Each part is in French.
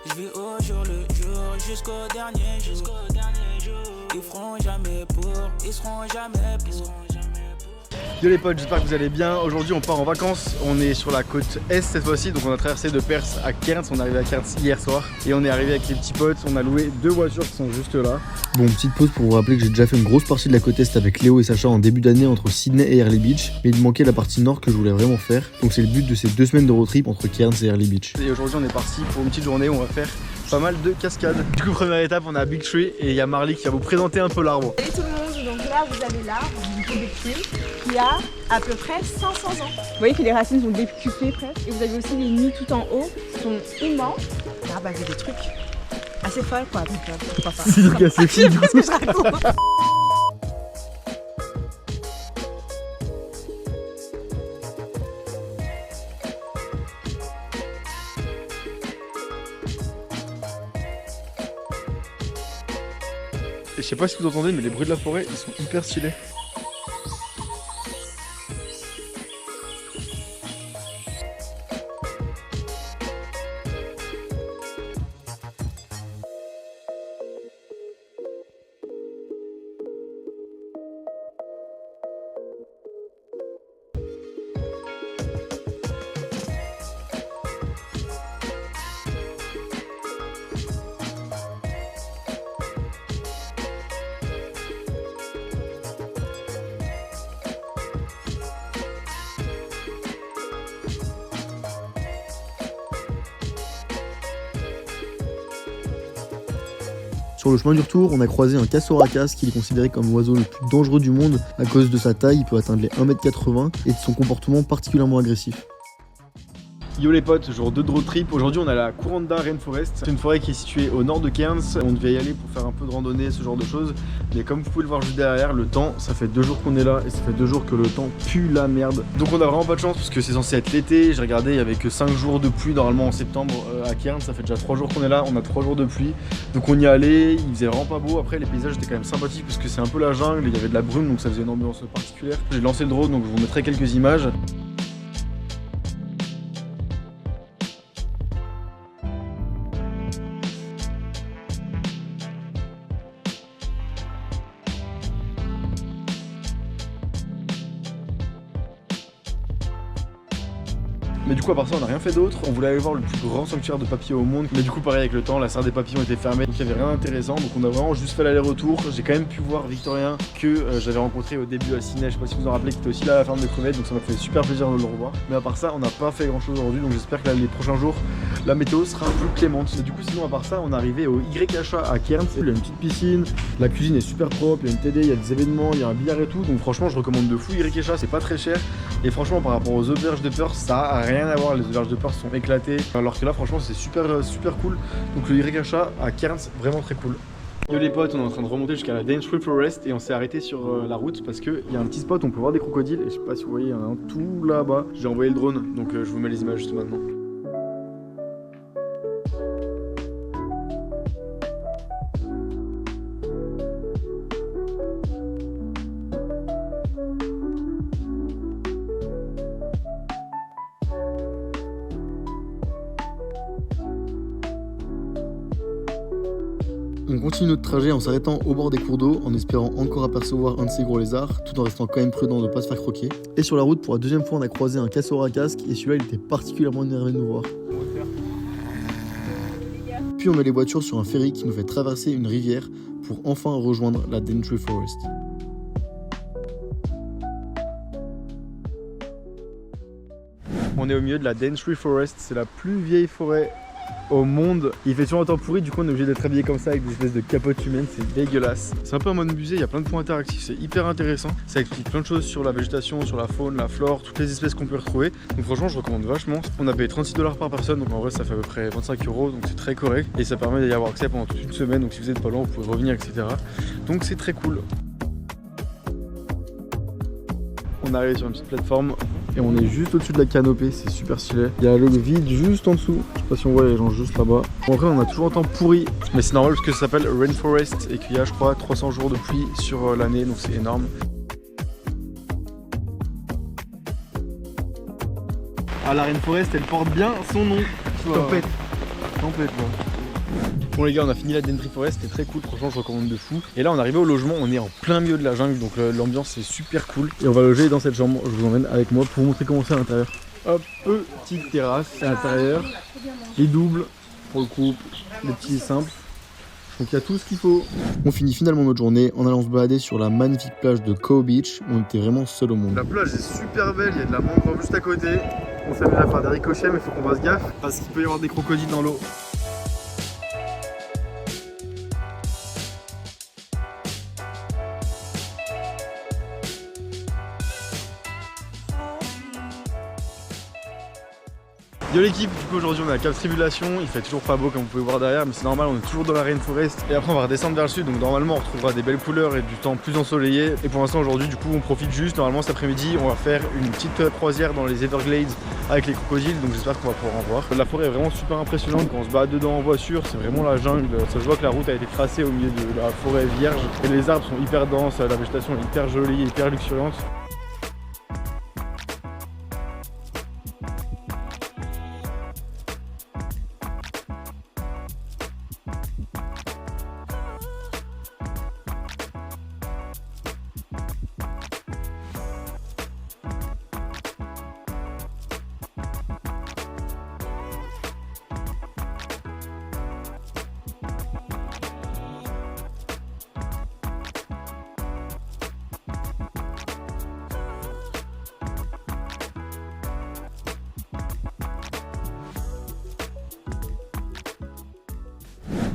Je vis au jour le jour jusqu'au dernier jour. Ils feront jamais pour, ils seront jamais pour. Yo les potes, j'espère que vous allez bien. Aujourd'hui on part en vacances, on est sur la côte Est cette fois-ci. Donc on a traversé de Perth à Cairns, on est arrivé à Cairns hier soir. Et on est arrivé avec les petits potes, on a loué 2 voitures qui sont juste là. Bon, petite pause pour vous rappeler que j'ai déjà fait une grosse partie de la côte Est avec Léo et Sacha en début d'année entre Sydney et Early Beach. Mais il me manquait la partie nord que je voulais vraiment faire. Donc c'est le but de ces 2 semaines de road trip entre Cairns et Early Beach. Et aujourd'hui on est parti pour une petite journée où on va faire pas mal de cascades. Du coup première étape on a Big Tree et il y a Marley qui va vous présenter un peu l'arbre. Salut tout le monde, donc là vous avez l'arbre du Big Tree qui a à peu près 500 ans. Vous voyez que les racines sont décuplées presque. Et vous avez aussi les nids tout en haut qui sont immenses. L'arbre avait des trucs assez folles quoi, donc pourquoi pas. C'est donc assez fou du coup. Ce que je raconte. Et je sais pas si vous entendez mais les bruits de la forêt ils sont hyper stylés. Sur le chemin du retour, on a croisé un cassoracas qui est considéré comme l'oiseau le plus dangereux du monde à cause de sa taille, il peut atteindre les 1,80 m et de son comportement particulièrement agressif. Yo les potes, jour 2 de road trip. Aujourd'hui on est à la Kuranda Rainforest. C'est une forêt qui est située au nord de Cairns. On devait y aller pour faire un peu de randonnée, ce genre de choses. Mais comme vous pouvez le voir juste derrière, le temps, ça fait 2 jours qu'on est là et ça fait 2 jours que le temps pue la merde. Donc on a vraiment pas de chance parce que c'est censé être l'été. J'ai regardé, il y avait que 5 jours de pluie normalement en septembre à Cairns. Ça fait déjà 3 jours qu'on est là, on a 3 jours de pluie. Donc on y allait, il faisait vraiment pas beau. Après les paysages étaient quand même sympathiques parce que c'est un peu la jungle, il y avait de la brume donc ça faisait une ambiance particulière. J'ai lancé le drone donc je vous mettrai quelques images. Mais du coup à part ça on n'a rien fait d'autre, on voulait aller voir le plus grand sanctuaire de papillons au monde. Mais du coup pareil avec le temps, la serre des papillons était fermée, donc il n'y avait rien d'intéressant. Donc on a vraiment juste fait l'aller-retour. J'ai quand même pu voir Victorien que j'avais rencontré au début à Sydney, je sais pas si vous en rappelez, qui était aussi là à la ferme de crevettes. Donc ça m'a fait super plaisir de le revoir. Mais à part ça on n'a pas fait grand chose aujourd'hui, donc j'espère que là, les prochains jours la météo sera plus clémente. Et du coup sinon à part ça on est arrivé au YHA à Cairns. Il y a une petite piscine, la cuisine est super propre, il y a une TD, il y a des événements, il y a un billard et tout. Donc franchement je recommande de fou YHA, c'est pas très cher. Et franchement par rapport aux auberges de Perth ça a rien à voir, les auberges de Perth sont éclatées. Alors que là franchement c'est super cool. Donc le YHA à Cairns, vraiment très cool. Yo les potes, on est en train de remonter jusqu'à la Daintree Forest et on s'est arrêté sur la route parce qu'il y a un petit spot où on peut voir des crocodiles et je sais pas si vous voyez, il y en a un tout là-bas. J'ai envoyé le drone donc je vous mets les images juste maintenant. On continue notre trajet en s'arrêtant au bord des cours d'eau en espérant encore apercevoir un de ces gros lézards tout en restant quand même prudent de ne pas se faire croquer. Et sur la route pour la 2e fois on a croisé un cassoracas et celui-là il était particulièrement énervé de nous voir. Puis on met les voitures sur un ferry qui nous fait traverser une rivière pour enfin rejoindre la Daintree Forest. On est au milieu de la Daintree Forest, c'est la plus vieille forêt au monde. Il fait toujours un temps pourri, du coup on est obligé d'être habillé comme ça avec des espèces de capotes humaines, c'est dégueulasse. C'est un peu un mode musée, il y a plein de points interactifs, c'est hyper intéressant. Ça explique plein de choses sur la végétation, sur la faune, la flore, toutes les espèces qu'on peut retrouver. Donc franchement je recommande vachement. On a payé 36 $ par personne, donc en vrai ça fait à peu près 25 €, donc c'est très correct. Et ça permet d'y avoir accès pendant toute une semaine, donc si vous êtes pas loin vous pouvez revenir, etc. Donc c'est très cool. On arrive sur une petite plateforme et on est juste au-dessus de la canopée, c'est super stylé. Il y a le vide juste en dessous, je sais pas si on voit les gens juste là-bas. Bon après on a toujours un temps pourri, mais c'est normal parce que ça s'appelle Rainforest et qu'il y a je crois 300 jours de pluie sur l'année, donc c'est énorme. Ah la Rainforest elle porte bien son nom. Tempête. Tempête là. Bon les gars, on a fini la Daintree Forest, c'était très cool, franchement je recommande de fou. Et là on est arrivé au logement, on est en plein milieu de la jungle, donc l'ambiance est super cool. Et on va loger dans cette chambre, je vous emmène avec moi pour vous montrer comment c'est à l'intérieur. Hop, petite terrasse à l'intérieur, les doubles pour le couple, les petits simples. Donc il y a tout ce qu'il faut. On finit finalement notre journée en allant se balader sur la magnifique plage de Cow Beach où on était vraiment seul au monde. La plage est super belle, il y a de la mangrove juste à côté. On s'amuse à faire des ricochets mais il faut qu'on fasse gaffe parce qu'il peut y avoir des crocodiles dans l'eau. Yo l'équipe, du coup aujourd'hui on est à Cap Tribulation, il fait toujours pas beau comme vous pouvez voir derrière mais c'est normal, on est toujours dans la rainforest et après on va redescendre vers le sud donc normalement on retrouvera des belles couleurs et du temps plus ensoleillé et pour l'instant aujourd'hui du coup on profite juste, normalement cet après-midi on va faire une petite croisière dans les Everglades avec les crocodiles donc j'espère qu'on va pouvoir en voir. La forêt est vraiment super impressionnante quand on se balade dedans en voiture, c'est vraiment la jungle, ça se voit que la route a été tracée au milieu de la forêt vierge et les arbres sont hyper denses, la végétation est hyper jolie, hyper luxuriante.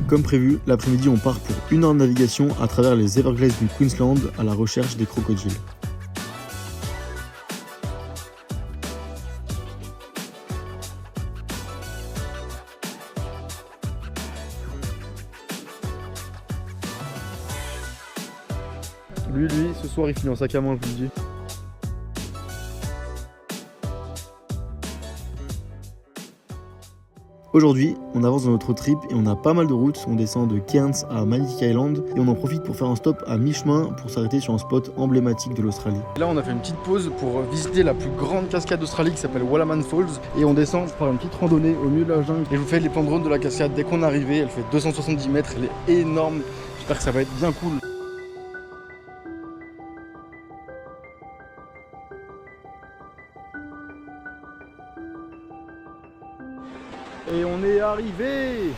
Comme prévu, l'après-midi on part pour 1 heure de navigation à travers les Everglades du Queensland à la recherche des crocodiles. Lui, ce soir il finit en sac à main, je vous le dis. Aujourd'hui, on avance dans notre trip et on a pas mal de routes. On descend de Cairns à Magnetic Island et on en profite pour faire un stop à mi-chemin pour s'arrêter sur un spot emblématique de l'Australie. Là, on a fait une petite pause pour visiter la plus grande cascade d'Australie qui s'appelle Wallaman Falls et on descend par une petite randonnée au milieu de la jungle. Et je vous fais les plans de drone de la cascade dès qu'on est arrivé. Elle fait 270 mètres, elle est énorme. J'espère que ça va être bien cool. Et on est arrivé!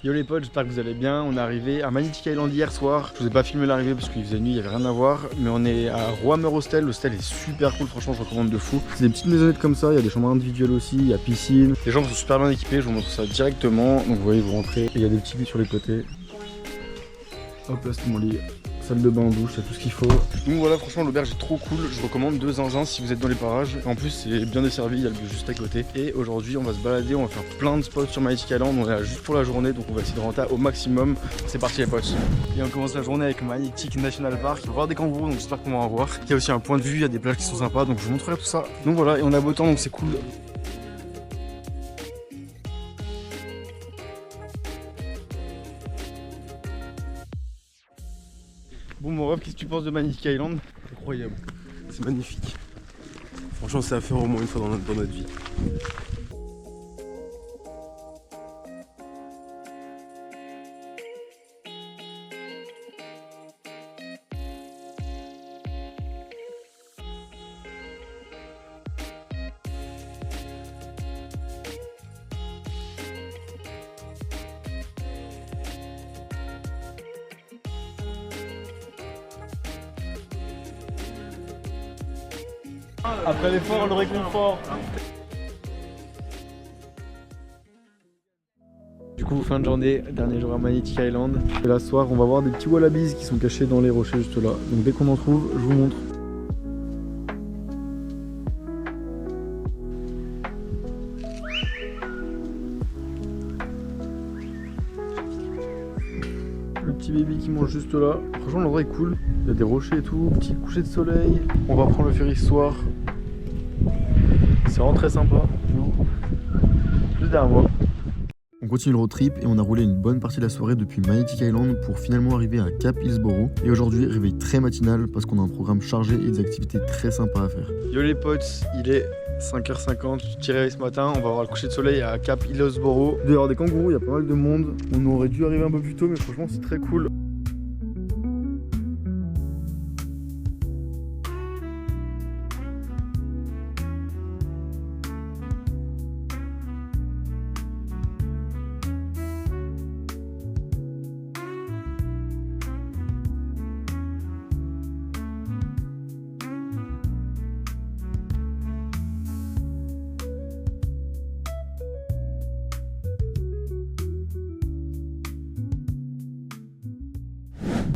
Yo les potes, j'espère que vous allez bien. On est arrivé à Magnetic Island hier soir. Je vous ai pas filmé l'arrivée parce qu'il faisait nuit, il y avait rien à voir. Mais on est à Roamer Hostel. L'hostel est super cool, franchement je recommande de fou. C'est des petites maisonnettes comme ça, il y a des chambres individuelles aussi, il y a piscine. Les chambres sont super bien équipées, je vous montre ça directement. Donc vous voyez, vous rentrez et il y a des petits lits sur les côtés. Hop là c'est mon lit. Salle de bain, douche, c'est tout ce qu'il faut. Donc voilà, franchement l'auberge est trop cool, je recommande 2 zinzins si vous êtes dans les parages. En plus c'est bien desservi, il y a le bus juste à côté. Et aujourd'hui on va se balader, on va faire plein de spots sur Magnetic Island, on est là juste pour la journée donc on va essayer de rentrer au maximum. C'est parti les potes. Et on commence la journée avec Magnetic National Park, on va voir des kangourous donc j'espère qu'on va en voir. Il y a aussi un point de vue, il y a des plages qui sont sympas donc je vous montrerai tout ça. Donc voilà, et on a beau temps donc c'est cool. Bon mon ref, qu'est-ce que tu penses de Magnetic Island? Incroyable, c'est magnifique. Franchement c'est à faire au moins une fois dans notre vie. Après l'effort, le réconfort. Du coup, fin de journée, dernier jour à Magnetic Island. Et là, ce soir, on va voir des petits wallabies qui sont cachés dans les rochers juste là. Donc dès qu'on en trouve, je vous montre. petit baby qui mange juste là. Franchement l'endroit est cool, il y a des rochers et tout, petit coucher de soleil. On va prendre le ferry ce soir. C'est vraiment très sympa. Juste derrière moi. On continue le road trip et on a roulé une bonne partie de la soirée depuis Magnetic Island pour finalement arriver à Cap Hillsborough. Et aujourd'hui, réveil très matinal parce qu'on a un programme chargé et des activités très sympas à faire. Yo les potes, il est 5h50, je tirais ce matin, on va voir le coucher de soleil à Cap Hillsborough. Il doit y avoir des kangourous, il y a pas mal de monde. On aurait dû arriver un peu plus tôt mais franchement c'est très cool.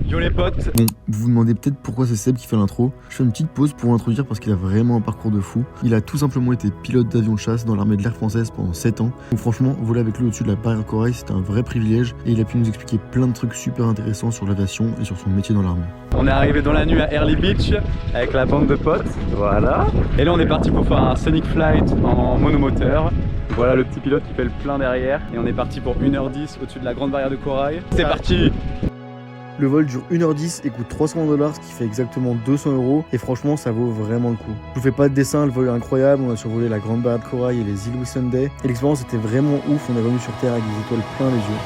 Yo les potes. Bon, vous vous demandez peut-être pourquoi c'est Seb qui fait l'intro. Je fais une petite pause pour l'introduire parce qu'il a vraiment un parcours de fou. Il a tout simplement été pilote d'avion de chasse dans l'armée de l'air française pendant 7 ans. Donc franchement, voler avec lui au-dessus de la barrière corail, c'était un vrai privilège et il a pu nous expliquer plein de trucs super intéressants sur l'aviation et sur son métier dans l'armée. On est arrivé dans la nuit à Early Beach avec la bande de potes, voilà. Et là on est parti pour faire un Sonic Flight en monomoteur. Voilà le petit pilote qui fait le plein derrière. Et on est parti pour 1h10 au-dessus de la grande barrière de corail. C'est parti! Le vol dure 1h10 et coûte $300, ce qui fait exactement 200 €. Et franchement, ça vaut vraiment le coup. Je vous fais pas de dessin, le vol est incroyable. On a survolé la grande barrière de corail et les îles Whitsunday. Et l'expérience était vraiment ouf. On est revenu sur Terre avec des étoiles plein les yeux.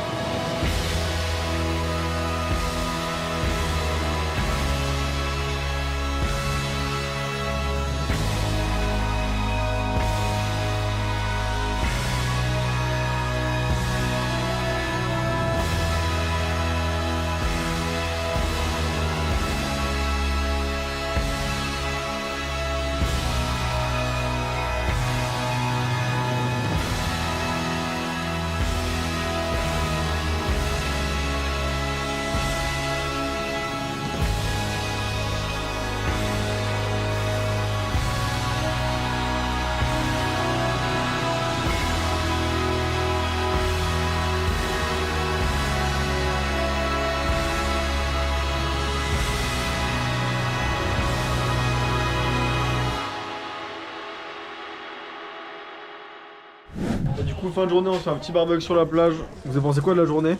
Et du coup fin de journée on se fait un petit barbecue sur la plage. Vous avez pensé quoi de la journée?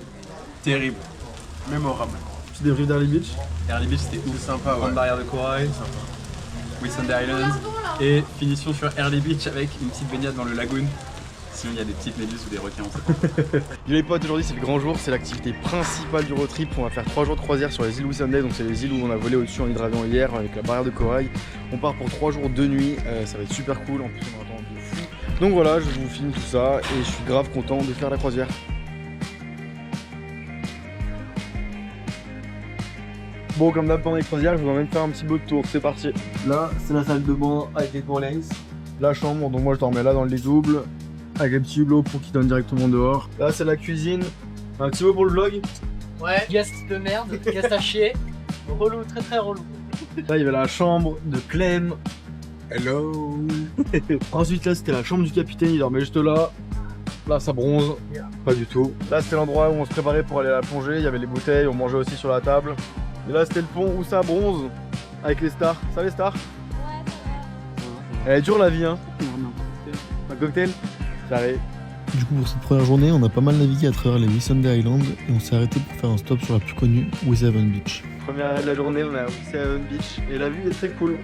Terrible. Mémorable. Petit débrief d'Early Beach. Early Beach c'était ouf, Sympa, ouais. grande barrière de corail, Whitsunday Island. Et finition sur Early Beach avec une petite baignade dans le lagoon. Sinon il y a des petites méduses ou des requins, on sait pas. Yo les potes, aujourd'hui c'est le grand jour, c'est l'activité principale du road trip. On va faire 3 jours de croisière sur les îles Whitsunday, donc c'est les îles où on a volé au-dessus en hydravion hier avec la barrière de corail. On part pour 3 jours 2 nuits, ça va être super cool, en plus on a un temps de fou. Donc voilà, je vous filme tout ça et je suis grave content de faire la croisière. Bon, comme d'hab pendant les croisières, je vous emmène faire un petit boat tour, c'est parti. Là, c'est la salle de bain avec les toilettes. La chambre, donc moi je dormais là dans le lit double, avec les petits hublots pour qu'ils donnent directement dehors. Là c'est la cuisine. Un petit mot pour le vlog. Ouais, guest de merde, guest à chier. Relou, très très relou. Là il y avait la chambre de Clem. Hello. Ensuite là c'était la chambre du capitaine, il dormait juste là. Là ça bronze, pas du tout. Là c'était l'endroit où on se préparait pour aller à la plongée, il y avait les bouteilles, on mangeait aussi sur la table. Et là c'était le pont où ça bronze, avec les stars. Ça les stars? Elle est dure la vie hein. Un cocktail? J'arrive. Du coup, pour cette première journée, on a pas mal navigué à travers les Whitsunday Island et on s'est arrêté pour faire un stop sur la plus connue, Whithaven Beach. Première arrêt de la journée, on est à Whithaven Beach et la vue est très cool.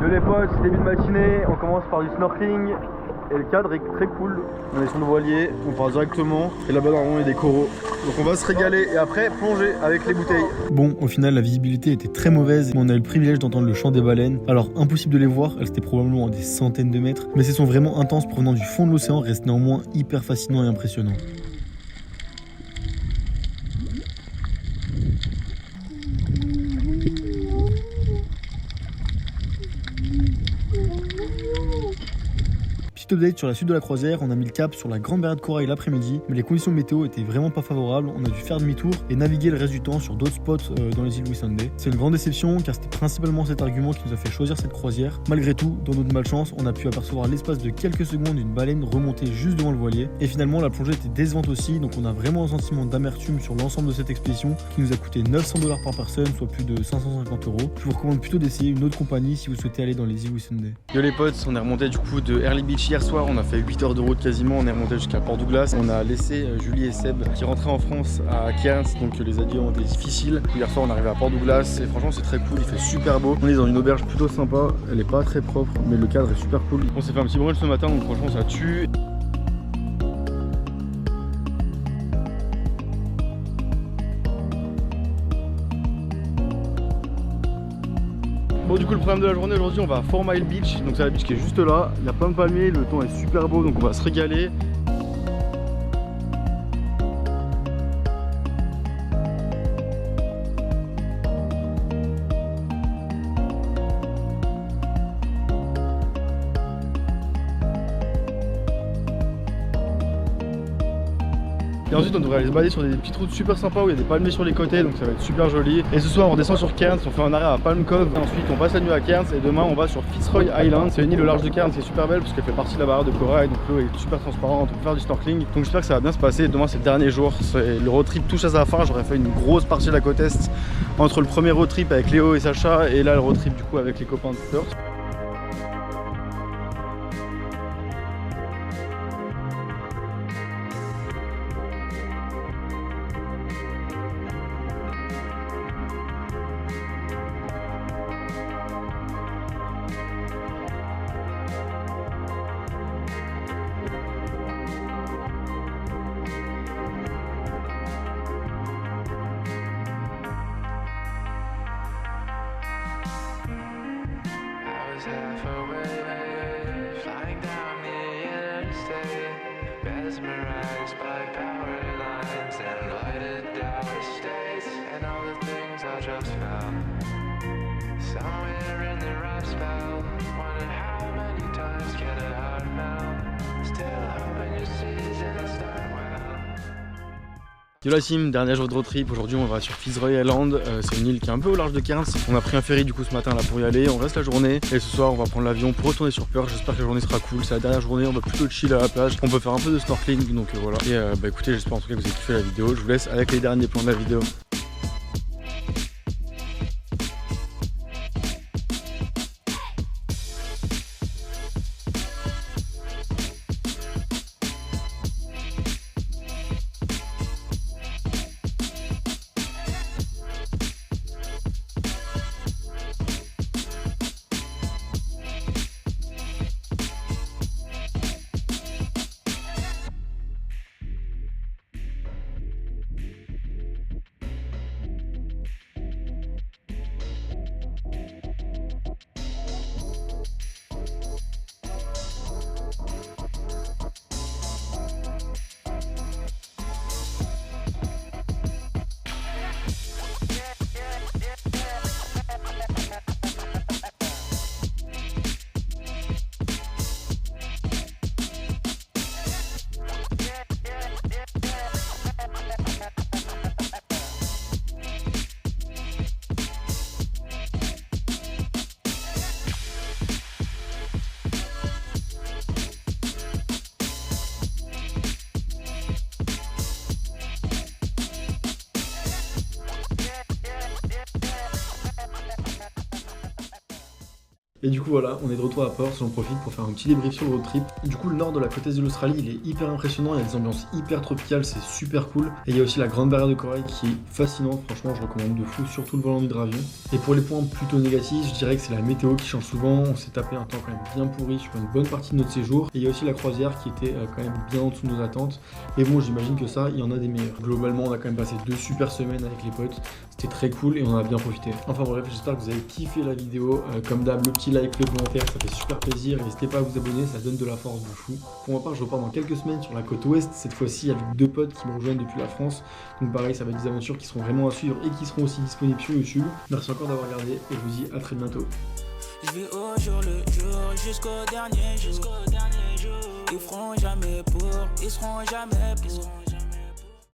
Yo les potes, début de matinée, on commence par du snorkeling et le cadre est très cool. On est sur le voilier, on part directement et là-bas normalement il y a des coraux. Donc on va se régaler et après plonger avec les bouteilles. Bon, au final, la visibilité était très mauvaise, mais on a eu le privilège d'entendre le chant des baleines. Alors, impossible de les voir, elles étaient probablement à des centaines de mètres, mais ces sons vraiment intenses provenant du fond de l'océan restent néanmoins hyper fascinants et impressionnants. Petit update sur la suite de la croisière, on a mis le cap sur la grande barrière de corail l'après-midi, mais les conditions météo étaient vraiment pas favorables, on a dû faire demi-tour et naviguer le reste du temps sur d'autres spots dans les îles Whitsunday. C'est une grande déception car c'était principalement cet argument qui nous a fait choisir cette croisière. Malgré tout, dans notre malchance, on a pu apercevoir l'espace de quelques secondes une baleine remonter juste devant le voilier. Et finalement, la plongée était décevante aussi, donc on a vraiment un sentiment d'amertume sur l'ensemble de cette expédition qui nous a coûté 900 $ par personne, soit plus de 550 €. Je vous recommande plutôt d'essayer une autre compagnie si vous souhaitez aller dans les îles Whitsunday. Yo les potes, on est remonté du coup de Early Beach hier soir, on a fait 8 heures de route quasiment, on est remonté jusqu'à Port Douglas. On a laissé Julie et Seb qui rentraient en France à Cairns, donc les adieux ont été difficiles. Hier soir on est arrivé à Port Douglas et franchement c'est très cool, il fait super beau. On est dans une auberge plutôt sympa, elle est pas très propre mais le cadre est super cool. On s'est fait un petit brunch ce matin donc franchement ça tue. Bon du coup le programme de la journée aujourd'hui on va à 4 Mile Beach, donc c'est la beach qui est juste là, il y a plein de palmiers, le temps est super beau donc on va se régaler. Et ensuite on devrait aller se balader sur des petites routes super sympas où il y a des palmiers sur les côtés donc ça va être super joli. Et ce soir on redescend sur Cairns, on fait un arrêt à Palm Cove. Ensuite on passe la nuit à Cairns et demain on va sur Fitzroy Island. C'est une île au large de Cairns qui est super belle parce qu'elle fait partie de la barrière de corail donc l'eau est super transparente, on peut faire du snorkeling. Donc j'espère que ça va bien se passer. Demain c'est le dernier jour, le road trip touche à sa fin. J'aurais fait une grosse partie de la côte est entre le premier road trip avec Léo et Sacha et là le road trip du coup avec les copains de Perth. Half away, flying down the interstate, mesmerized by power lines and lighted down estates, and all the things I just found somewhere in the Rust Belt. Wonder how many times can a heart melt? Still hoping your season start well. Yo la team, dernier jour de road trip, aujourd'hui on va sur Fitzroy Island, c'est une île qui est un peu au large de Cairns. On a pris un ferry du coup ce matin là pour y aller, on reste la journée et ce soir on va prendre l'avion pour retourner sur Perth. J'espère que la journée sera cool, c'est la dernière journée, on va plutôt chill à la plage, on peut faire un peu de snorkeling donc voilà. Et bah écoutez, j'espère en tout cas que vous avez kiffé la vidéo, je vous laisse avec les derniers plans de la vidéo. Et du coup voilà, on est de retour à Perth, j'en profite pour faire un petit débrief sur le road trip. Du coup le nord de la côte est de l'Australie il est hyper impressionnant, il y a des ambiances hyper tropicales, c'est super cool. Et il y a aussi la grande barrière de corail qui est fascinante, franchement je recommande de fou, surtout le volant d'hydravion. Et pour les points plutôt négatifs, je dirais que c'est la météo qui change souvent, on s'est tapé un temps quand même bien pourri sur une bonne partie de notre séjour. Et il y a aussi la croisière qui était quand même bien en dessous de nos attentes. Et bon j'imagine que ça, il y en a des meilleurs. Globalement on a quand même passé 2 super semaines avec les potes, c'était très cool et on en a bien profité. Enfin bref, j'espère que vous avez kiffé la vidéo, comme d'hab le petit like, le commentaire, ça fait super plaisir, n'hésitez pas à vous abonner, ça donne de la force de fou. Pour ma part je repars dans quelques semaines sur la côte ouest, cette fois-ci avec 2 potes qui me rejoignent depuis la France, donc pareil ça va être des aventures qui seront vraiment à suivre et qui seront aussi disponibles sur YouTube. Merci encore d'avoir regardé et je vous dis à très bientôt. Je vis au jour le jour jusqu'au dernier jour. Ils feront jamais pour, ils seront jamais pour.